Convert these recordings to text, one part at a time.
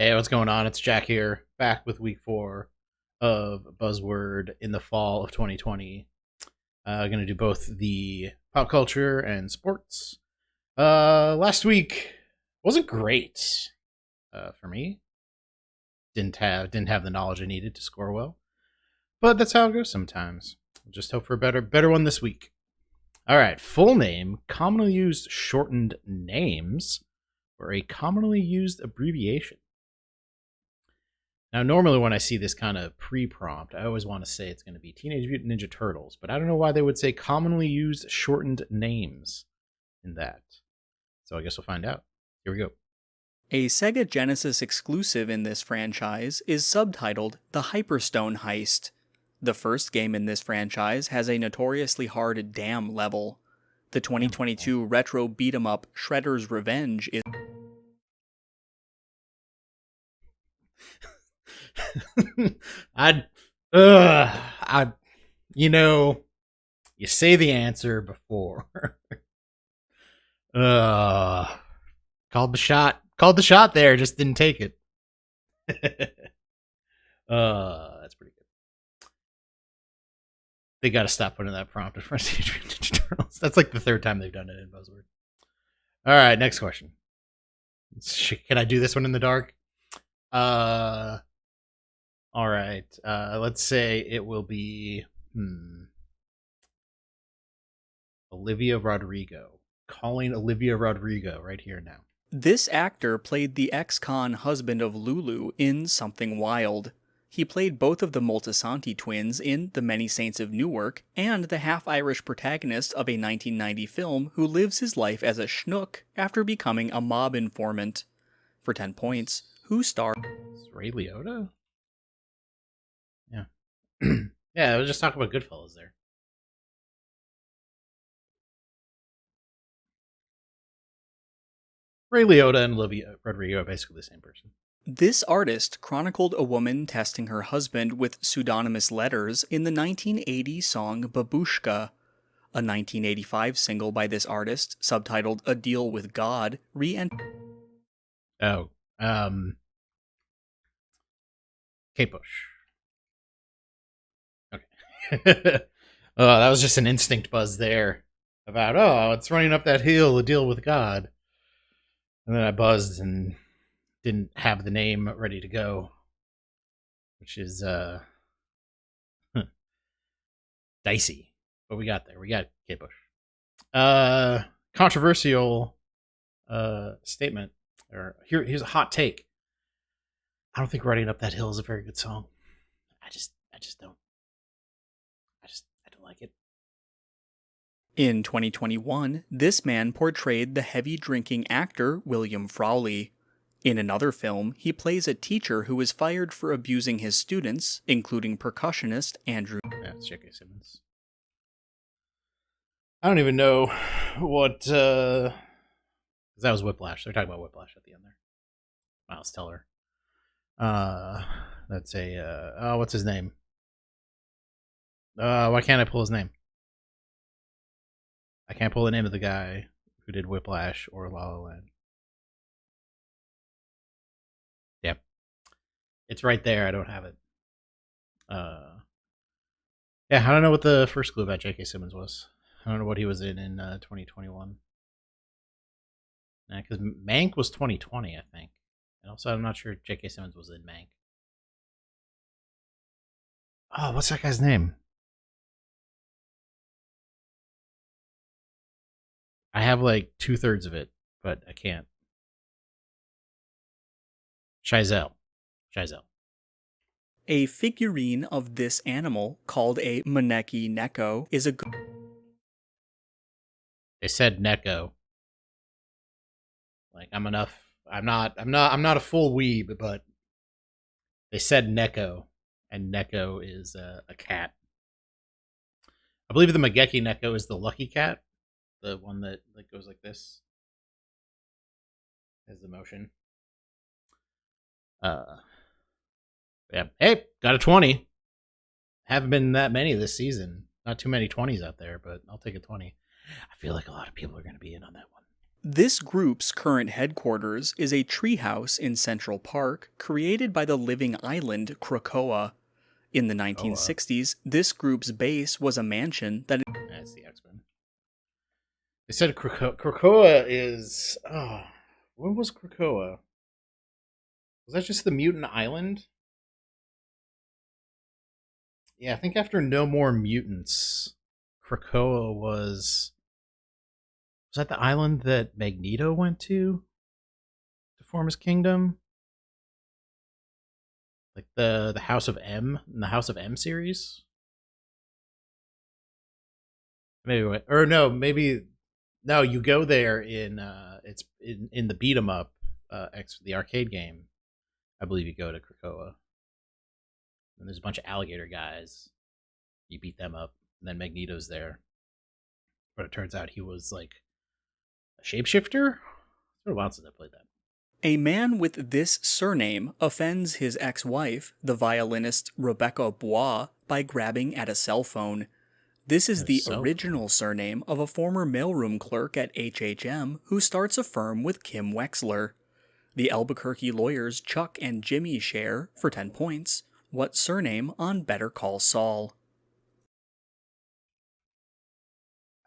Hey, what's going on? It's Jack here, back with week 4 of Buzzword in the fall of 2020. Going to do both the pop culture and sports. Last week wasn't great for me. Didn't have the knowledge I needed to score well, but that's how it goes sometimes. Just hope for a better one this week. All right, full name, commonly used shortened names, or a commonly used abbreviation. Now, normally when I see this kind of pre-prompt, I always want to say it's going to be Teenage Mutant Ninja Turtles, but I don't know why they would say commonly used shortened names in that. So I guess we'll find out. Here we go. A Sega Genesis exclusive in this franchise is subtitled The Hyperstone Heist. The first game in this franchise has a notoriously hard dam level. The 2022 retro beat-em-up Shredder's Revenge is I'd, I, you say the answer before. Called the shot there, just didn't take it. That's pretty good. They got to stop putting that prompt in front of Teenage Mutant Ninja Turtles. That's like the third time they've done it in Buzzword. All right, next question. Can I do this one in the dark? All right. Let's say it will be Olivia Rodrigo. Calling Olivia Rodrigo right here now. This actor played the ex-con husband of Lulu in Something Wild. He played both of the Moltisanti twins in The Many Saints of Newark and the half-Irish protagonist of a 1990 film who lives his life as a schnook after becoming a mob informant. For 10 points, who starred? Is Ray Liotta? Yeah. Yeah, I was just talking about Goodfellas there. Ray Liotta and Olivia Rodrigo are basically the same person. This artist chronicled a woman testing her husband with pseudonymous letters in the 1980 song Babushka. A 1985 single by this artist, subtitled A Deal with God, Oh, Kate Bush. Okay. Oh, that was just an instinct buzz there about, it's running up that hill, A Deal with God. And then I buzzed and didn't have the name ready to go, which is dicey. But we got there. We got Kate Bush. Controversial statement. Or here's a hot take. I don't think Running Up That Hill is a very good song. I just don't. I don't like it. In 2021, this man portrayed the heavy-drinking actor William Frawley. In another film, he plays a teacher who is fired for abusing his students, including percussionist Andrew. Yeah, it's J.K. Simmons. I don't even know what. That was Whiplash. They're talking about Whiplash at the end there. Miles Teller. That's a. What's his name? Why can't I pull his name? I can't pull the name of the guy who did Whiplash or La La Land. Yep. It's right there. I don't have it. Yeah, I don't know what the first clue about J.K. Simmons was. I don't know what he was in 2021. Because Mank was 2020, I think. And also, I'm not sure J.K. Simmons was in Mank. Oh, what's that guy's name? I have like 2/3 of it, but I can't. Chizelle. A figurine of this animal, called a Maneki Neko, is a They said Neko. Like I'm not a full weeb, but they said Neko, and Neko is a cat. I believe the Mageki Neko is the lucky cat, the one that goes like this, has the motion. Yeah. Hey, got a 20. Haven't been that many this season. Not too many 20s out there, but I'll take a 20. I feel like a lot of people are going to be in on that one. This group's current headquarters is a treehouse in Central Park created by the living island Krakoa. In the Krakoa. 1960s, this group's base was a mansion that. That's the X-Men. They said Krakoa is... Oh, what was Krakoa? Was that just the mutant island? Yeah, I think after No More Mutants, Krakoa was... Was that the island that Magneto went to form his kingdom? Like the House of M in the House of M series? Maybe, or no, maybe no. You go there in it's in the beat 'em up the arcade game. I believe you go to Krakoa, and there's a bunch of alligator guys. You beat them up, and then Magneto's there. But it turns out he was like a shapeshifter. It's been a while since I played that. A man with this surname offends his ex-wife, the violinist Rebecca Bois, by grabbing at a cell phone. This is the original surname of a former mailroom clerk at HHM who starts a firm with Kim Wexler. The Albuquerque lawyers Chuck and Jimmy share, for 10 points, what surname on Better Call Saul?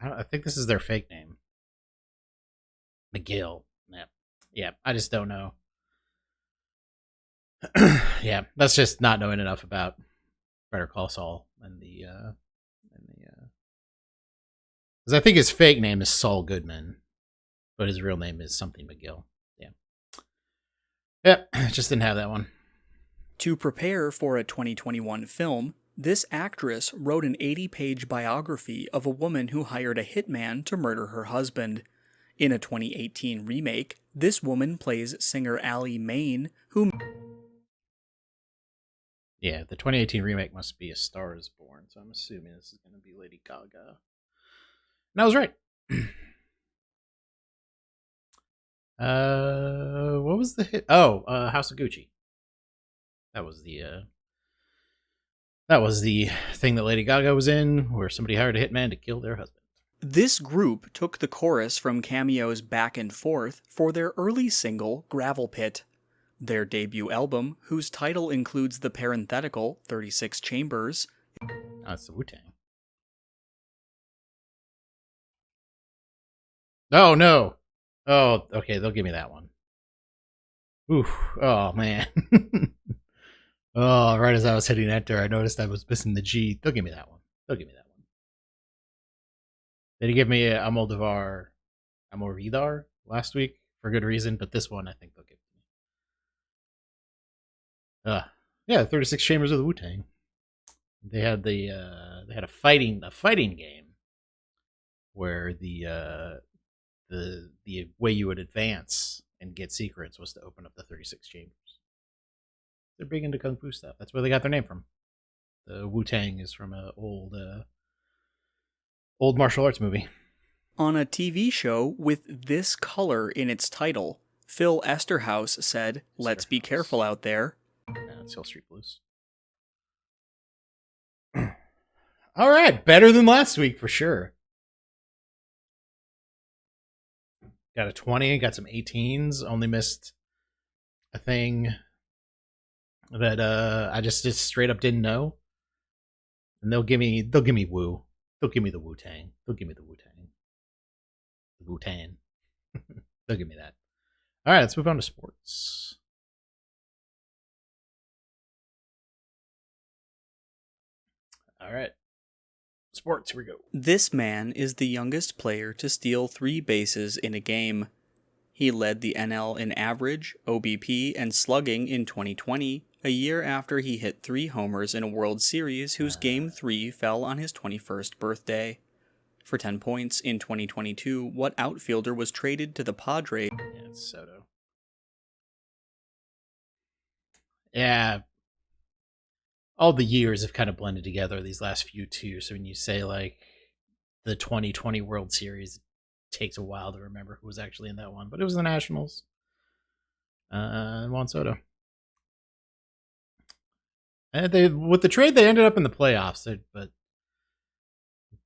I think this is their fake name. McGill. Yeah, I just don't know. Yeah, that's just not knowing enough about Better Call Saul and the because I think his fake name is Saul Goodman, but his real name is something McGill. Yeah, just didn't have that one. To prepare for a 2021 film, this actress wrote an 80-page biography of a woman who hired a hitman to murder her husband. In a 2018 remake, this woman plays singer Allie Main, who... Yeah, the 2018 remake must be A Star Is Born, so I'm assuming this is going to be Lady Gaga. And I was right. What was the hit? Oh, House of Gucci. That was the thing that Lady Gaga was in, where somebody hired a hitman to kill their husband. This group took the chorus from Cameo's Back and Forth for their early single, Gravel Pit. Their debut album, whose title includes the parenthetical 36 Chambers... That's the Wu-Tang. Oh, no. Oh, okay, they'll give me that one. Oof. Oh, man. Oh, right as I was hitting enter, I noticed I was missing the G. They'll give me that one. They did give me Amolvidar last week for good reason, but this one I think they'll give me. Yeah, 36 Chambers of the Wu-Tang. They had a fighting game where the way you would advance and get secrets was to open up the 36 chambers. They're big into kung fu stuff. That's where they got their name from. The Wu-Tang is from an old martial arts movie. On a TV show with this color in its title, Phil Esterhaus said, "Let's be careful out there." It's Hill Street Blues. All right, better than last week for sure. Got a 20, got some 18s, only missed a thing that I just straight up didn't know. And they'll give me Wu. They'll give me the Wu-Tang. They'll give me the Wu-Tang. The Wu-Tang. They'll give me that. All right, let's move on to sports. All right. Sports, here we go. This man is the youngest player to steal 3 bases in a game. He led the NL in average, OBP, and slugging in 2020, a year after he hit 3 homers in a World Series whose Game 3 fell on his 21st birthday. For 10 points in 2022, what outfielder was traded to the Padres? Yeah, it's Soto. Yeah. All the years have kind of blended together these last few too. So when you say like the 2020 World Series, it takes a while to remember who was actually in that one, but it was the Nationals. Juan Soto. And with the trade, they ended up in the playoffs, but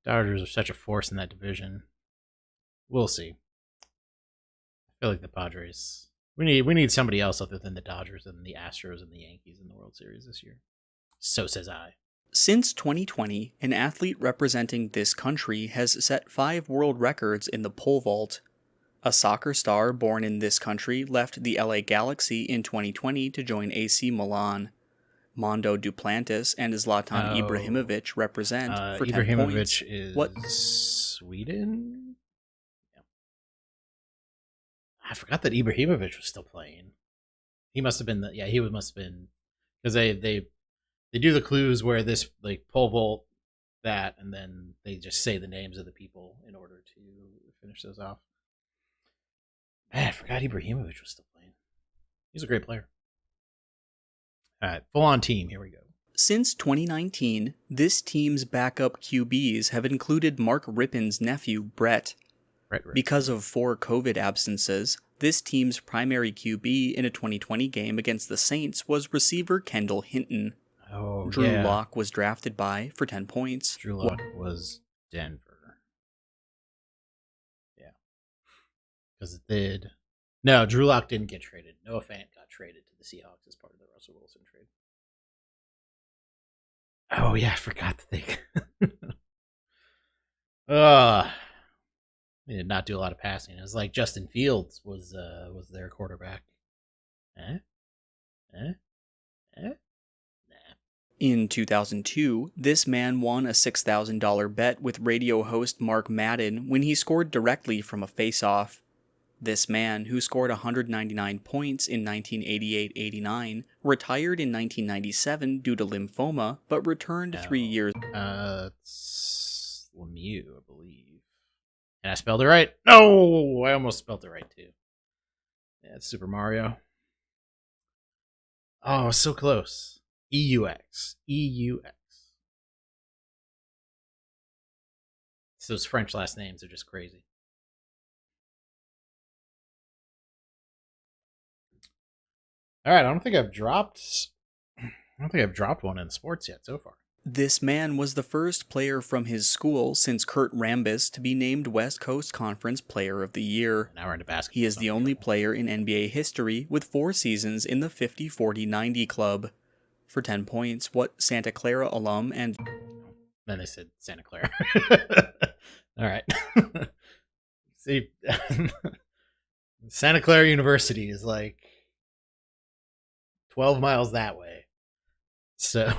Dodgers are such a force in that division. We'll see. feel like the Padres. We need somebody else other than the Dodgers and the Astros and the Yankees in the World Series this year. So says I. Since 2020, an athlete representing this country has set 5 world records in the pole vault. A soccer star born in this country left the LA Galaxy in 2020 to join AC Milan. Mondo Duplantis and Zlatan Ibrahimovic represent for 10 points. Ibrahimovic is Sweden? Yeah. I forgot that Ibrahimovic was still playing. He must have been he must have been, because they do the clues where this like pole vault that, and then they just say the names of the people in order to finish those off. Man, I forgot Ibrahimovic was still playing. He's a great player. All right, full on team. Here we go. Since 2019, this team's backup QBs have included Mark Rippon's nephew, Brett. Because of 4 COVID absences, this team's primary QB in a 2020 game against the Saints was receiver Kendall Hinton. Drew Lock was drafted by for 10 points. Drew Lock was Denver. Yeah. Because it did. No, Drew Lock didn't get traded. Noah Fant got traded to the Seahawks as part of the Russell Wilson trade. Oh, yeah, I forgot that they... They did not do a lot of passing. It was like Justin Fields was their quarterback. In 2002, this man won a $6,000 bet with radio host Mark Madden when he scored directly from a face-off. This man, who scored 199 points in 1988-89, retired in 1997 due to lymphoma, but returned 3 years. It's Lemieux, I believe. And I spelled it right. No, I almost spelled it right too. Yeah, it's Super Mario. Oh, so close. EUX. So those French last names are just crazy. All right, I don't think I've dropped one in sports yet so far. This man was the first player from his school since Kurt Rambis to be named West Coast Conference Player of the Year. Now we're into basketball. He is the only player in NBA history with 4 seasons in the 50-40-90 club. For 10 points, what Santa Clara alum and... Then they said Santa Clara. All right. See, Santa Clara University is like 12 miles that way. So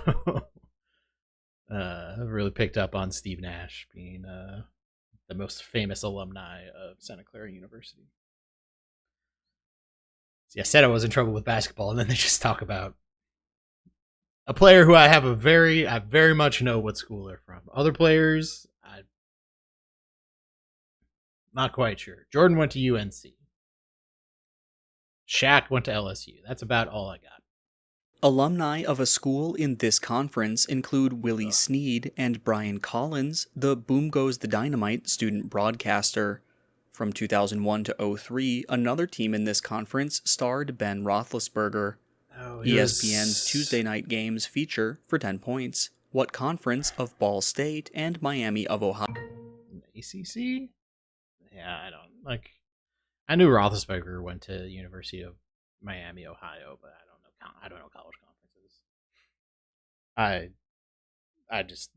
I've really picked up on Steve Nash being the most famous alumni of Santa Clara University. See, I said I was in trouble with basketball, and then they just talk about a player who I very much know what school they're from. Other players, I'm not quite sure. Jordan went to UNC. Shaq went to LSU. That's about all I got. Alumni of a school in this conference include Willie Snead and Brian Collins, the Boom Goes the Dynamite student broadcaster. From 2001 to 03, another team in this conference starred Ben Roethlisberger. ESPN's Tuesday night games feature, for 10 points, what conference of Ball State and Miami of Ohio? ACC? Yeah, I don't like. I knew Roethlisberger went to University of Miami, Ohio, but I don't know college conferences. I just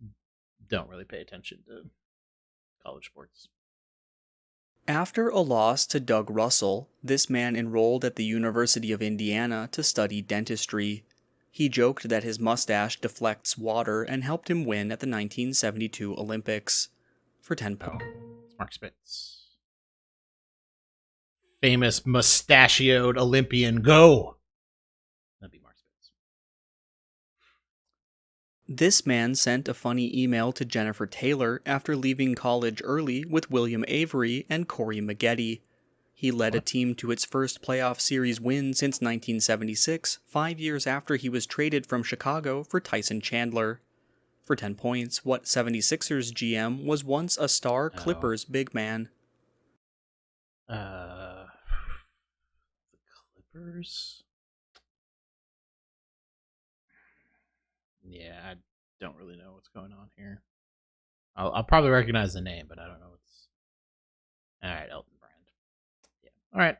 don't really pay attention to college sports. After a loss to Doug Russell, this man enrolled at the University of Indiana to study dentistry. He joked that his mustache deflects water and helped him win at the 1972 Olympics. For 10 points. It's Mark Spitz. Famous mustachioed Olympian. Go! That'd be Mark Spitz. This man sent a funny email to Jennifer Taylor after leaving college early with William Avery and Corey Maggette. He led a team to its first playoff series win since 1976, 5 years after he was traded from Chicago for Tyson Chandler. For 10 points, what 76ers GM was once a star Clippers big man? The Clippers? Yeah, I don't really know what's going on here. I'll probably recognize the name, but I don't know what's... All right, Elton Brand. Yeah. All right.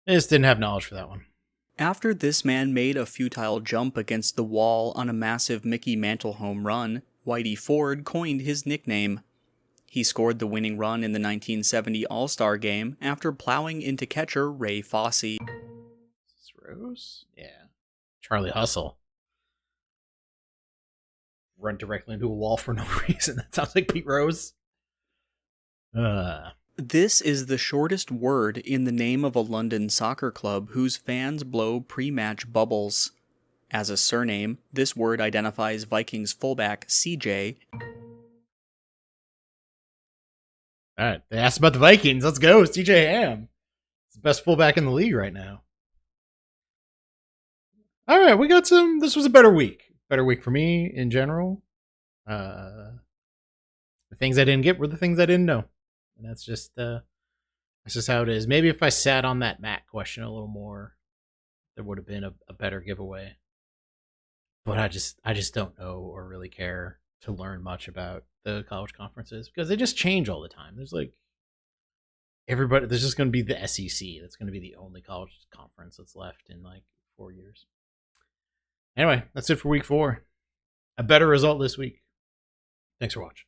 I just didn't have knowledge for that one. After this man made a futile jump against the wall on a massive Mickey Mantle home run, Whitey Ford coined his nickname. He scored the winning run in the 1970 All-Star Game after plowing into catcher Ray Fosse. Is this Rose? Yeah. Charlie Hustle. Run directly into a wall for no reason. That sounds like Pete Rose. This is the shortest word in the name of a London soccer club whose fans blow pre-match bubbles. As a surname, this word identifies Vikings fullback CJ. Alright, they asked about the Vikings. Let's go. CJ Ham. He's the best fullback in the league right now. Alright, we got some. This was a better week. Better week for me in general. The things I didn't get were the things I didn't know. And that's just how it is. Maybe if I sat on that Matt question a little more, there would have been a better giveaway. But I just don't know or really care to learn much about the college conferences because they just change all the time. There's like everybody. There's just going to be the SEC. That's going to be the only college conference that's left in like 4 years. Anyway, that's it for week 4. A better result this week. Thanks for watching.